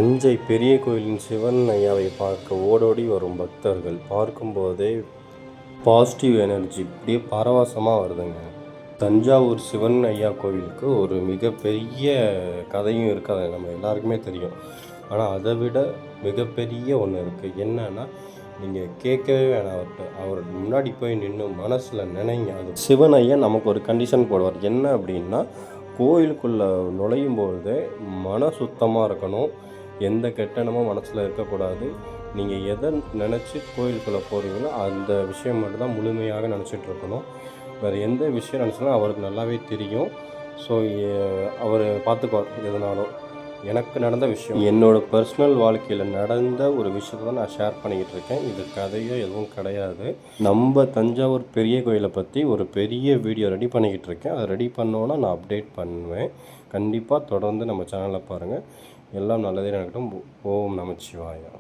தஞ்சை பெரிய கோயிலின் சிவன் ஐயாவை பார்க்க ஓடோடி வரும் பக்தர்கள் பார்க்கும்போதே பாசிட்டிவ் எனர்ஜி இப்படியே பரவசமாக வருதுங்க. தஞ்சாவூர் சிவன் ஐயா கோவிலுக்கு ஒரு மிகப்பெரிய கதையும் இருக்குது, அது நம்ம எல்லாருக்குமே தெரியும். ஆனால் அதை விட மிகப்பெரிய ஒன்று இருக்குது. என்னன்னா, நீங்கள் கேட்கவே வேணாம் அவர்கிட்ட. அவர் முன்னாடி போய் நின்று மனசில் நினைங்க. அது சிவன் ஐயா நமக்கு ஒரு கண்டிஷன் போடுவார். என்ன அப்படின்னா, கோயிலுக்குள்ளே நுழையும் பொழுதே மன சுத்தமாக இருக்கணும், எந்த கெட்டெண்ணமும் மனசில் இருக்கக்கூடாது. நீங்கள் எதை நினச்சி கோயிலுக்குள்ளே போகிறீங்களோ அந்த விஷயம் மட்டும்தான் முழுமையாக நினச்சிட்டு இருக்கணும். வேறு எந்த விஷயம் நினச்சாலும் அவருக்கு நல்லாவே தெரியும். ஸோ அவர் பார்த்துக்குவார் எதுனாலும். எனக்கு நடந்த விஷயம், என்னோடய பர்சனல் வாழ்க்கையில் நடந்த ஒரு விஷயத்தை தான் நான் ஷேர் பண்ணிக்கிட்டு இருக்கேன். இது கதையோ எதுவும் கிடையாது. நம்ம தஞ்சாவூர் பெரிய கோயிலை பற்றி ஒரு பெரிய வீடியோ ரெடி பண்ணிக்கிட்டு இருக்கேன். அதை ரெடி பண்ணோன்னா நான் அப்டேட் பண்ணுவேன். கண்டிப்பாக தொடர்ந்து நம்ம சேனலில் பாருங்கள். எல்லாம் நல்லதே நடக்கட்டும். ஓம் நமச்சிவாயா.